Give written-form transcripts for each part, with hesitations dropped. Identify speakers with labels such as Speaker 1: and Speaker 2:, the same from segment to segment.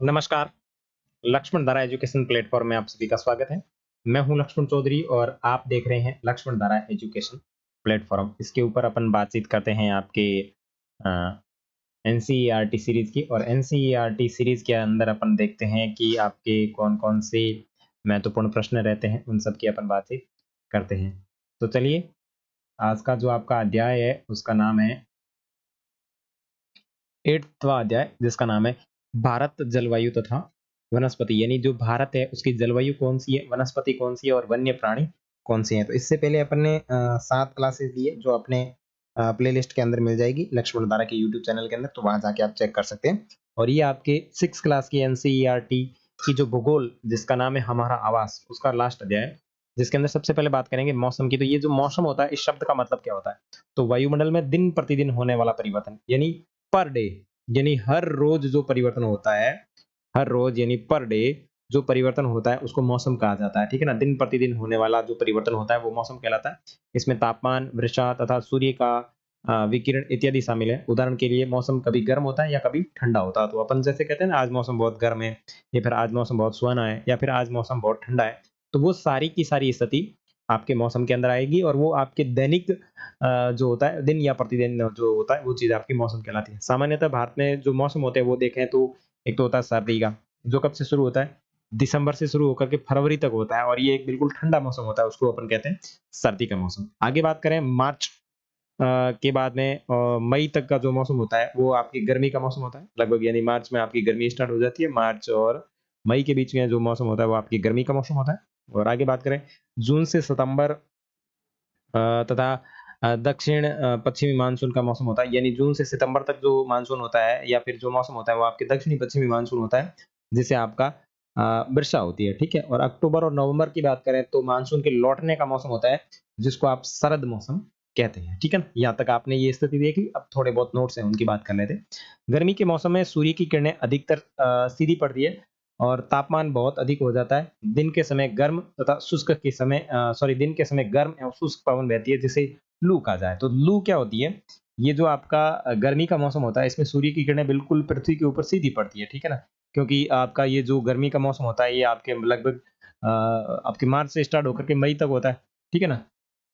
Speaker 1: नमस्कार, लक्ष्मण धारा education platform में आप सभी का स्वागत है। मैं हूँ लक्ष्मण चौधरी और आप देख रहे हैं लक्ष्मण धारा एजुकेशन प्लेटफ़ॉर्म। इसके ऊपर अपन बातचीत करते हैं आपके अ, एनसीईआरटी सीरीज़ की और एनसीईआरटी सीरीज़ के अंदर अपन देखते हैं कि आपके कौन-कौन से महत्वपूर्ण प्रश्न रहते हैं, उन सब की अपन बातचीत करते हैं। तो चलिए, आज का जो आपका अध्याय है, उसका नाम है 8वाँ अध्याय जिसका नाम है भारत जलवायु तथा वनस्पति यानी जो भारत है उसकी जलवायु कौन-सी है, वनस्पति कौन-सी है और वन्य प्राणी कौन-से हैं। तो इससे पहले अपन ने 7 क्लासेस दी है जो अपने प्लेलिस्ट के अंदर मिल जाएगी लक्ष्मण धारा के यूट्यूब चैनल के अंदर, तो वहाँ जाके आप चेक कर सकते हैं। और ये आपके 6 क्लास की एनसीईआरटी की जो भूगोल जिसका नाम है हमारा आवास, उसका लास्ट अध्याय है, जिसके अंदर सबसे पहले बात करेंगे मौसम की। तो ये जो मौसम होता है, इस शब्द का मतलब क्या होता है? तो वायुमंडल में दिन-प्रतिदिन होने वाला परिवर्तन यानी पर डे यानी हर रोज जो परिवर्तन होता है, हर रोज यानी पर डे जो परिवर्तन होता है उसको मौसम कहा जाता है, ठीक है ना? दिन प्रतिदिन होने वाला जो परिवर्तन होता है वो मौसम कहलाता है। इसमें तापमान, वर्षा तथा सूर्य का विकिरण इत्यादि शामिल है। उदाहरण के लिए मौसम कभी गर्म होता है या कभी ठंडा होता है। तो अपन जैसे कहते हैं ना आज मौसम बहुत गर्म है या फिर आज मौसम बहुत सुहाना है या फिर आज मौसम बहुत ठंडा है। तो वो सारी की सारी स्थिति आपके मौसम के अंदर आएगी और वो आपके दैनिक जो होता है दिन या प्रतिदिन जो होता है वो चीज़ आपकी मौसम कहलाती है। सामान्यतः भारत में जो मौसम होते हैं वो देखें तो एक तो होता है सर्दी का, जो कब से शुरू होता है? दिसंबर से शुरू होकर के फरवरी तक होता है और ये एक बिल्कुल ठंडा मौसम होता है, उसको अपन कहते हैं सर्दी का मौसम। आगे बात करें मार्च के बाद में मई तक का जो मौसम होता है वो आपकी गर्मी का मौसम होता है। लगभग यानी मार्च में आपकी गर्मी स्टार्ट हो जाती है। मार्च और मई के बीच में जो मौसम होता है वो आपकी गर्मी का मौसम होता है। और आगे बात करें जून से सितंबर तथा दक्षिण पश्चिमी मानसून का मौसम होता है, यानी जून से सितंबर तक जो मानसून होता है या फिर जो मौसम होता है वो आपके दक्षिणी पश्चिमी मानसून होता है, जिससे आपका वर्षा होती है, ठीक है? और अक्टूबर और नवंबर की बात करें तो मानसून के लौटने का मौसम होता है, जिसको आप शरद मौसम कहते हैं, ठीक है ना? यहाँ तक आपने ये स्थिति देखी, अब थोड़े बहुत नोट्स हैं उनकी बात कर लेते हैं। गर्मी के मौसम में सूर्य की किरणें अधिकतर सीधी पड़ती है और तापमान बहुत अधिक हो जाता है। दिन के समय गर्म तथा शुष्क के समय दिन के समय गर्म एवं शुष्क पवन बहती है जिसे लू कहा जाए। तो लू क्या होती है? ये जो आपका गर्मी का मौसम होता है इसमें सूर्य की किरणें बिल्कुल पृथ्वी के ऊपर सीधी पड़ती है, ठीक है ना? क्योंकि आपका ये जो गर्मी का मौसम होता है ये आपके लगभग आपके मार्च से स्टार्ट होकर के मई तक होता है, ठीक है ना?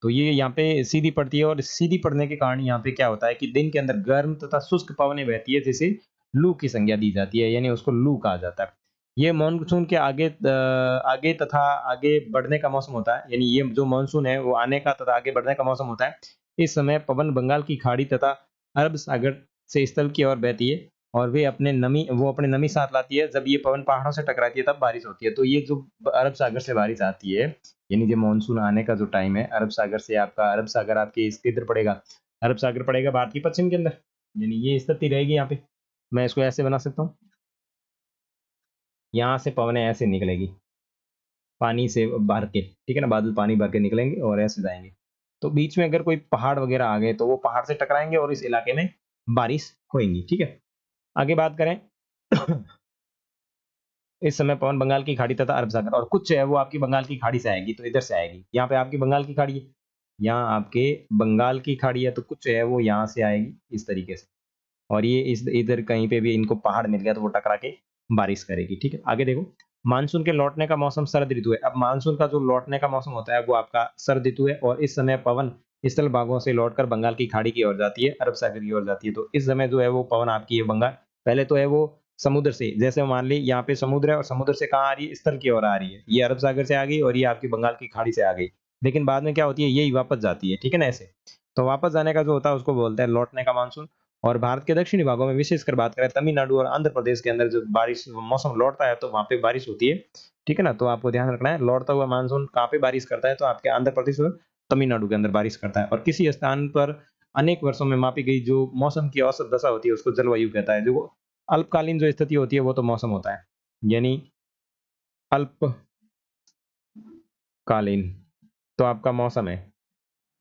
Speaker 1: तो ये यहाँ पे सीधी पड़ती है और सीधी पड़ने के कारण यहाँ पे क्या होता है कि दिन के अंदर गर्म तथा शुष्क पवनें बहती है जिसे लू की संज्ञा दी जाती है, यानी उसको लू कहा जाता है। ये मानसून के आगे तथा आगे बढ़ने का मौसम होता है, यानी ये जो मानसून है वो आने का तथा आगे बढ़ने का मौसम होता है। इस समय पवन बंगाल की खाड़ी तथा अरब सागर से स्थल की ओर बहती है और अपने नमी साथ लाती है। जब ये पवन पहाड़ों से टकराती है तब बारिश होती है। तो ये जो अरब सागर से बारिश आती है, यानी जो मानसून आने का जो टाइम है, अरब सागर आपके इसके इधर पड़ेगा, अरब सागर पड़ेगा भारत की पश्चिम के अंदर, यानी ये स्थिति रहेगी यहाँ पे। मैं इसको ऐसे बना सकता हूँ, यहाँ से पवनें ऐसे निकलेगी, पानी से भर के, ठीक है ना? बादल पानी भर के निकलेंगे और ऐसे जाएँगे। तो बीच में अगर कोई पहाड़ वगैरह आ गए, तो वो पहाड़ से टकराएँगे और इस इलाके में बारिश होएगी, ठीक है? आगे बात करें इस समय पवन बंगाल की खाड़ी तथा अरब सागर और कुछ है वो आपकी बंगाल की खाड़ी से आएगी, तो इधर से आएगी। यहाँ पे आपकी बंगाल की खाड़ी है, यहाँ आपके बंगाल की खाड़ी है, तो कुछ है वो यहाँ से आएगी इस तरीके से। और ये इस इधर कहीं पे भी इनको पहाड़ मिल गया तो वो टकरा के बारिश करेगी, ठीक है? आगे देखो, मानसून के लौटने का मौसम शरद ऋतु है। अब मानसून का जो लौटने का मौसम होता है वो आपका शरद ऋतु है और इस समय पवन स्थल भागों से लौटकर बंगाल की खाड़ी की ओर जाती है, अरब सागर की ओर जाती है। तो इस समय जो है वो पवन आपकी ये बंगाल पहले तो है वो समुद्र से, जैसे मान ली यहाँ पे समुद्र है और समुद्र से कहाँ आ रही है? स्थल की ओर आ रही है। ये अरब सागर से आ गई और ये आपकी बंगाल की खाड़ी से आ गई। लेकिन बाद में क्या होती है? यही वापस जाती है, ठीक है ना ऐसे? तो वापस जाने का जो होता है उसको बोलते हैं लौटने का मानसून। और भारत के दक्षिणी भागों में विशेषकर बात करें तमिलनाडु और आंध्र प्रदेश के अंदर जब बारिश मौसम लौटता है तो वहाँ पे बारिश होती है, ठीक है ना? तो आपको ध्यान रखना है लौटता हुआ मानसून कहाँ पे बारिश करता है तो आपके आंध्र प्रदेश और तमिलनाडु के अंदर बारिश करता है और किसी स्थान पर अनेक वर्षों में मापी गई जो मौसम की औसत दशा होती है उसको जलवायु कहता है। जो अल्पकालीन जो स्थिति होती है वो तो मौसम होता है, यानी अल्पकालीन तो आपका मौसम है।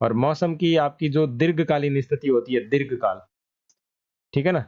Speaker 1: और मौसम की आपकी जो दीर्घकालीन स्थिति होती है, दीर्घकाल, ठीक है ना?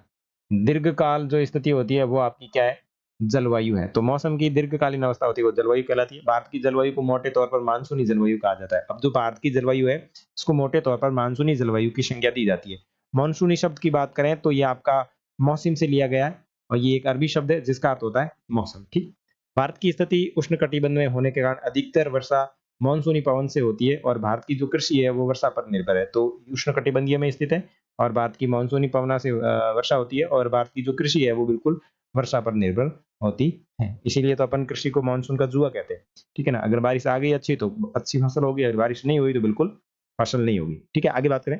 Speaker 1: दीर्घकाल जो स्थिति होती है वो आपकी क्या है? जलवायु है। तो मौसम की दीर्घकालीन अवस्था होती है वो जलवायु कहलाती है। भारत की जलवायु को मोटे तौर पर मानसूनी जलवायु कहा जाता है। अब जो भारत की जलवायु है इसको मोटे तौर पर मानसूनी जलवायु की संज्ञा दी जाती है। मानसूनी शब्द की बात करें तो ये आपका मौसम से लिया गया है और ये एक अरबी शब्द है जिसका अर्थ होता है मौसम। ठीक, भारत की स्थिति उष्णकटिबंध में होने के कारण अधिकतर वर्षा मानसूनी पवन से होती है और भारत की जो कृषि है वो वर्षा पर निर्भर है। तो उष्णकटिबंधीय में स्थित है और भारत की मानसूनी पवना से वर्षा होती है और भारत की जो कृषि है वो बिल्कुल वर्षा पर निर्भर होती है। इसीलिए तो अपन कृषि को मानसून का जुआ कहते हैं। ठीक है ना? अगर बारिश आ गई अच्छी तो अच्छी फसल होगी, अगर बारिश नहीं हुई तो बिल्कुल फसल नहीं होगी। ठीक है, आगे बात करें।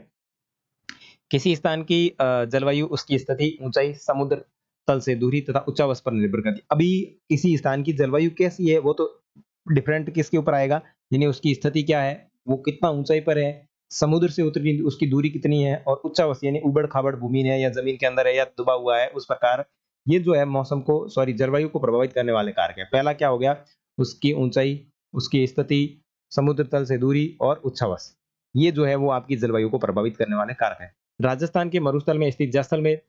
Speaker 1: किसी स्थान की जलवायु उसकी स्थिति, ऊंचाई, समुद्र तल से दूरी तथा उच्चावच पर निर्भर करती है। अभी किसी स्थान की जलवायु कैसी है वो तो डिफरेंट किसके ऊपर आएगा, यानी उसकी स्थिति क्या है, वो कितना ऊंचाई पर है, समुद्र से उतरी उसकी दूरी कितनी है और उच्चावच यानी उबड़-खाबड़ भूमि है या जमीन के अंदर है या दबा हुआ है, उस प्रकार ये जो है मौसम को सॉरी जलवायु को प्रभावित करने वाले कारक है। पहला क्या हो गया, उसकी ऊंचाई, उसकी स्थिति, समुद्र तल से दूरी और उच्चावच। ये जो है वो आपकी जलवायु को प्रभावित करने वाले कारक है। राजस्थान के मरुस्थल में स्थित जैसलमेर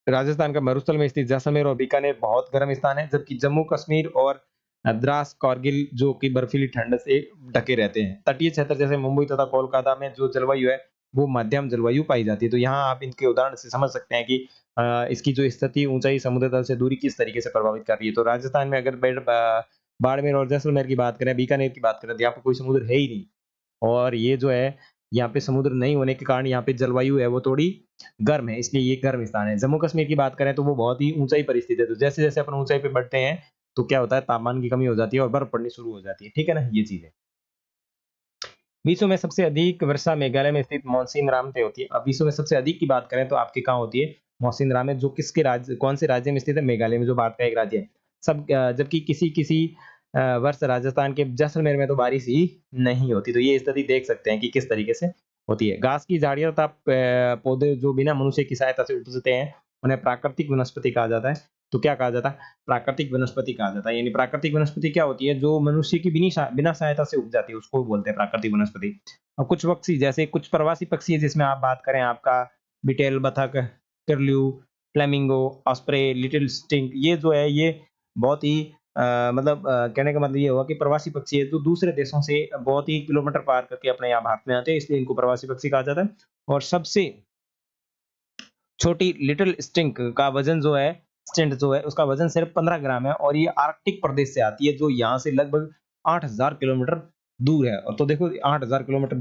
Speaker 1: राजस्थान का मरुस्थल में स्थित जैसलमेर और बीकानेर बहुत गर्म स्थान है, जबकि जम्मू कश्मीर और द्रास, कारगिल जो कि बर्फीली ठंड से ढके रहते हैं। तटीय क्षेत्र जैसे मुंबई तथा कोलकाता में जो जलवायु है, वो मध्यम जलवायु पाई जाती है। तो यहाँ आप इनके उदाहरण से समझ सकते हैं कि इसकी जो स्थिति, ऊंचाई, समुद्र तल से दूरी किस तरीके से प्रभावित कर रही है। तो राजस्थान में अगर बाड़मेर और जैसलमेर की बात करें, बीकानेर की बात करें, तो यहाँ पे कोई समुद्र है ही नहीं। और ये जो है, यहाँ पे समुद्र नहीं होने के कारण यहाँ पे जलवायु है वो थोड़ी गर्म है, इसलिए ये गर्म स्थान है। जम्मू कश्मीर की बात करें तो वो बहुत ही ऊँचाई पर स्थित है, तो जैसे-जैसे अपन ऊँचाई पे बढ़ते हैं, तो क्या होता है तापमान की कमी हो जाती है और बर्फ पड़नी शुरू हो जाती है, ठीक है ना? ये चीज़ है। विश्व में सबसे अधिक वर्षा मेघालय में स्थित मौसिनराम पे होती है। अब विश्व में सबसे अधिक की बात करें तो आपके कहाँ होती है? मौसिनराम में, जो किसके राज्य कौन से राज्य में स्थित है? मेघालय में, जो भारत का एक राज्य है। जबकि किसी-किसी वर्ष राजस्थान के जैसलमेर में तो बारिश ही नहीं होती। तो ये स्थिति देख सकते हैं कि किस तरीके से होती है। घास की झाड़ियाँ तथा पौधे जो बिना मनुष्य की सहायता से उपजते हैं, उन्हें प्राकृतिक वनस्पति कहा जाता है। तो क्या कहा जाता है? प्राकृतिक वनस्पति कहा जाता है। यानी प्राकृतिक वनस्पति क्या होती है? जो मनुष्य की बिना सहायता से उग जाती है, उसको बोलते हैं प्राकृतिक वनस्पति। और कुछ पक्षी, जैसे कुछ प्रवासी पक्षी है जिसमें आप बात करें, आपका बिटेल, बतख, कर्ल्यू, फ्लेमिंगो, ऑस्प्रे, लिटिल स्टिंक, ये जो है ये बहुत ही मतलब कहने का मतलब ये हुआ कि प्रवासी पक्षी है जो दूसरे देशों से बहुत ही किलोमीटर पार करके अपने यहाँ भारत में आते हैं, इसलिए इनको प्रवासी पक्षी कहा जाता है। और सबसे छोटी लिटिल स्टिंक का वजन जो है, स्टिंट जो है, उसका वजन सिर्फ 15 ग्राम है और ये आर्कटिक प्रदेश से आती है, जो यहाँ से लगभग 8000 किलोमीटर दूर है। और तो देखो 8000 किलोमीटर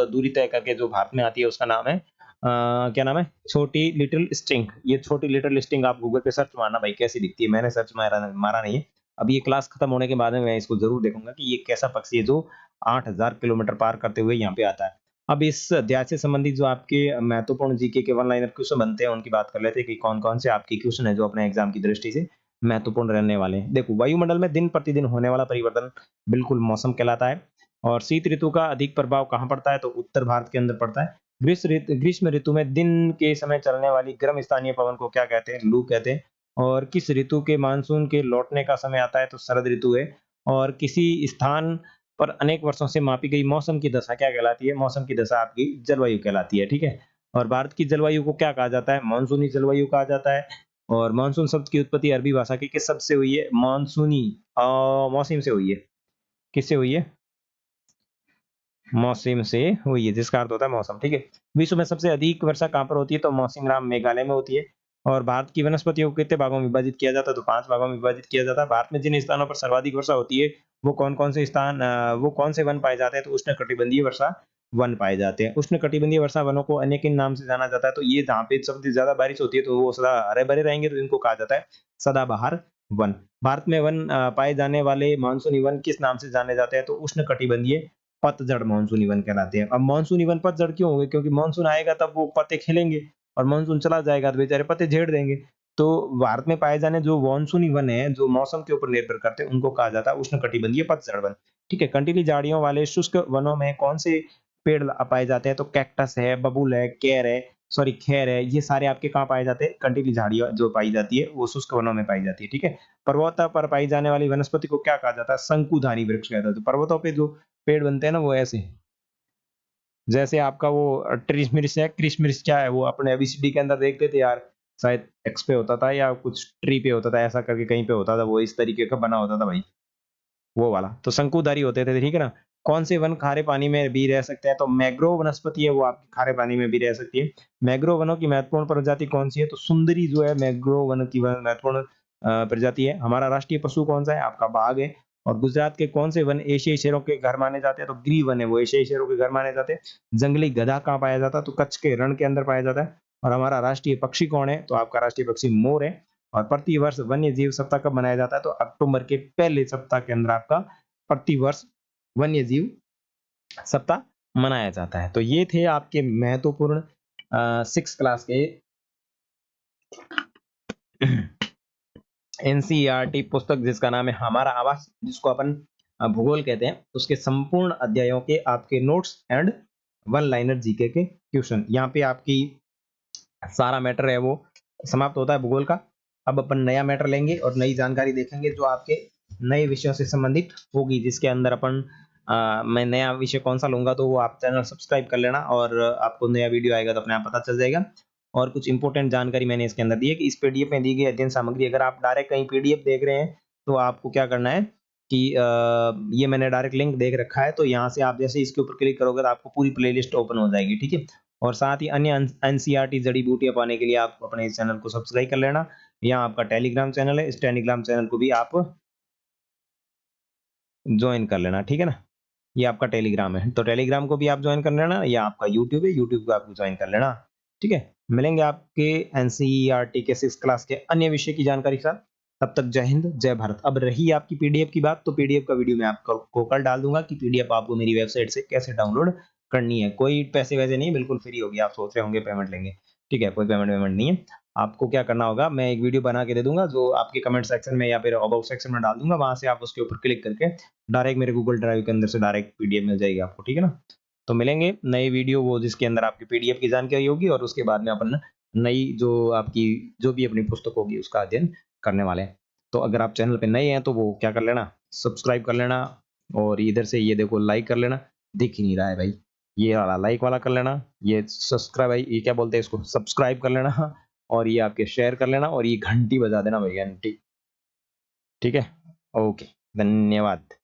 Speaker 1: दूरी तय करके जो भारत में आती है उसका नाम है क्या नाम है? छोटी लिटिल स्टिंक। ये छोटी लिटिल स्टिंक आप गूगल पे सर्च मारना भाई कैसी दिखती है। मैंने सर्च मारा मारा नहीं है। अभी ये क्लास खत्म होने के बाद में मैं इसको ज़रूर देखूँगा कि ये कैसा पक्षी है जो 8000 किलोमीटर पार करते हुए यहाँ पे आता है। अब इस अध्याय से संबंधित जो आपके महत्वपूर्ण जीके के वन लाइनर क्वेश्चन बनते हैं, उनकी बात कर लेते हैं कि कौन-कौन से आपके क्वेश्चन है जो अपने एग्जाम की दृष्टि से महत्वपूर्ण रहने वाले हैं। देखो, वायुमंडल में दिन प्रतिदिन होने वाला परिवर्तन बिल्कुल मौसम कहलाता है। और शीत ऋतु का अधिक प्रभाव कहाँ पड़ता है? तो उत्तर भारत के अंदर पड़ता है। ग्रीष्म ऋतु में दिन के समय चलने वाली गर्म स्थानीय पवन को क्या कहते हैं? लू कहते हैं। और किस ऋतु के मानसून के लौटने का समय आता है? तो शरद ऋतु है। और किसी स्थान पर अनेक वर्षों से मापी गई मौसम की दशा क्या कहलाती है? मौसम की दशा आपकी जलवायु कहलाती है, ठीक है? और भारत की जलवायु को क्या कहा जाता है? मानसूनी जलवायु कहा जाता है। और मानसून शब्द की उत्पत्ति अरबी भाषा की किस शब्द से हुई है? मानसूनी मौसम से हुई है। किससे हुई है? मौसम से हुई है, जिसका अर्थ होता है मौसम, ठीक है? विश्व में सबसे अधिक वर्षा कहाँ पर होती है? तो मौसिनराम मेघालय में होती है। और भारत की वनस्पतियों को कितने भागों में विभाजित किया जाता है? तो 5 भागों में विभाजित किया जाता है। भारत में जिन स्थानों पर सर्वाधिक वर्षा होती है, वो कौन-कौन से स्थान वो कौन से वन पाए जाते हैं? तो उष्णकटिबंधीय वर्षा वन पाए जाते हैं। उष्णकटिबंधीय वर्षा वनों को अन्य किन नाम से जाना जाता है? तो ये जहाँ पे सबसे ज़्यादा बारिश होती है, तो वो सदा हरे-भरे रहेंगे, तो इनको कहा जाता है सदाबहार वन। भारत में पाए जाने वाले मानसूनी वन किस नाम से जाने जाते हैं? तो उष्णकटिबंधीय पतझड़ मानसूनी वन कहलाते हैं। अब मानसूनी वन पतझड़ क्यों हो गए? क्योंकि मानसून आएगा तब वो पत्ते खिलेंगे और मानसून चला जाएगा तो बेचारे पत्ते झेड़ देंगे। तो भारत में पाए जाने जो मानसूनी वन है, जो मौसम के ऊपर निर्भर करते हैं, उनको कहा जाता है उष्णकटिबंधीय पतझड़ वन। ठीक है? कंटीली झाड़ियों वाले शुष्क वनों में कौन से पेड़ पाए जाते हैं? तो कैक्टस है, बबूल है, खैर है, ये सारे आपके कहाँ पाए जाते हैं? कंटीली झाड़ियाँ जो पाई जाती है, वो शुष्क वनों में पाई जाती है। ठीक है? पर्वतों पर पाई जाने वाली वनस्पति को क्या कहा जाता है? शंकुधारी वृक्ष कहता है। तो पर्वतों पे जो पेड़ बनते हैं ना वो ऐसे, जैसे आपका वो ट्रिसमिस है, क्रिसमिस क्या है वो अपने एबीसीडी के अंदर देखते थे यार, शायद एक्स पे होता था या कुछ ट्री पे होता था, ऐसा करके कहीं पे होता था, वो इस तरीके का बना होता था भाई, वो वाला। तो शंकुधारी होते थे, ठीक है ना? कौन से वन खारे पानी में भी रह सकते हैं? तो मैंग्रोव वनस्पति है वो आपकी खारे पानी में भी रह सकती है। मैंग्रोव वनों की महत्वपूर्ण प्रजाति कौन-सी है? तो सुंदरी जो है मैंग्रोव वन की महत्वपूर्ण प्रजाति है। हमारा राष्ट्रीय पशु कौन-सा है? आपका बाघ है। और गुजरात के कौन से वन एशियाई शेरों के घर माने जाते हैं? तो गिर वन है वो एशियाई शेरों के घर माने जाते हैं। जंगली गधा कहाँ पाया जाता है? तो कच्छ के रण के अंदर पाया जाता है। और हमारा राष्ट्रीय पक्षी कौन है? तो आपका राष्ट्रीय पक्षी मोर है। और प्रति वर्ष वन्य जीव सप्ताह कब मनाया जाता है? तो अक्टूबर के पहले सप्ताह के अंदर आपका प्रति वर्ष वन्य जीव सप्ताह मनाया जाता है। तो ये थे आपके महत्वपूर्ण 6 क्लास के एनसीईआरटी पुस्तक जिसका नाम है हमारा आवास, जिसको अपन भूगोल कहते हैं, उसके संपूर्ण अध्यायों के आपके notes and one liner GK के क्वेश्चन। यहाँ पे आपकी सारा मैटर है वो समाप्त होता है भूगोल का। अब अपन नया मैटर लेंगे और नई जानकारी देखेंगे जो आपके नए विषयों से संबंधित होगी, जिसके अंदर अपन मैं नया विषय कौन सा लूंगा तो वो आप चैनल सब्सक्राइब कर लेना और आपको नया वीडियो आएगा तो अपने आप पता चल जाएगा। और कुछ इंपॉर्टेंट जानकारी मैंने इसके अंदर दी है कि इस पीडीएफ में दी गई अध्ययन सामग्री, अगर आप डायरेक्ट कहीं पीडीएफ देख रहे हैं तो आपको क्या करना है कि ये मैंने डायरेक्ट लिंक देख रखा है, तो यहाँ से आप जैसे इसके ऊपर क्लिक करोगे तो आपको पूरी प्लेलिस्ट ओपन हो जाएगी, ठीक है। और साथ ही अन्य एनसीईआरटी जड़ी बूटियां पाने के लिए आप अपने इस चैनल को सब्सक्राइब कर लेना। यहाँ आपका टेलीग्राम चैनल है, इस टेलीग्राम चैनल को भी आप ज्वाइन कर लेना, ठीक है ना। ये आपका टेलीग्राम है तो टेलीग्राम को भी आप ज्वाइन कर लेना, या आपका यूट्यूब है, यूट्यूब को आपको ज्वाइन कर लेना, ठीक है। मिलेंगे आपके एनसीईआरटी के 6 क्लास के अन्य विषय की जानकारी के साथ। तब तक जय हिंद जय भारत। अब रही आपकी पीडीएफ की बात, तो पीडीएफ का वीडियो मैं आपको कल डाल दूंगा कि पीडीएफ आपको मेरी वेबसाइट से कैसे डाउनलोड करनी है। कोई पैसे वैसे नहीं, बिल्कुल फ्री होगी। आप सोच रहे होंगे पेमेंट लेंगे, ठीक है, कोई पेमेंट वेमेंट नहीं है। आपको क्या करना होगा, मैं एक वीडियो बना के दे दूंगा जो आपके कमेंट सेक्शन में या फिर अबाउट सेक्शन में डाल दूंगा, वहां से आप उसके ऊपर क्लिक करके डायरेक्ट मेरे गूगल ड्राइव के अंदर से डायरेक्ट पीडीएफ मिल जाएगी आपको, ठीक है ना। तो मिलेंगे नई वीडियो वो जिसके अंदर आपकी पीडीएफ की जानकारी होगी और उसके बाद में अपन नई जो आपकी जो भी अपनी पुस्तक होगी उसका अध्ययन करने वाले हैं। तो अगर आप चैनल पे नए हैं तो वो क्या कर लेना, सब्सक्राइब कर लेना। और इधर से ये देखो लाइक कर लेना, दिख ही नहीं रहा है भाई, ये वाला लाइक वाला कर लेना, ये सब्सक्राइब भाई ये क्या बोलते हैं इसको, सब्सक्राइब कर लेना। और ये आपके शेयर कर लेना और ये घंटी बजा देना भाई, घंटी, ठीक है। ओके, धन्यवाद।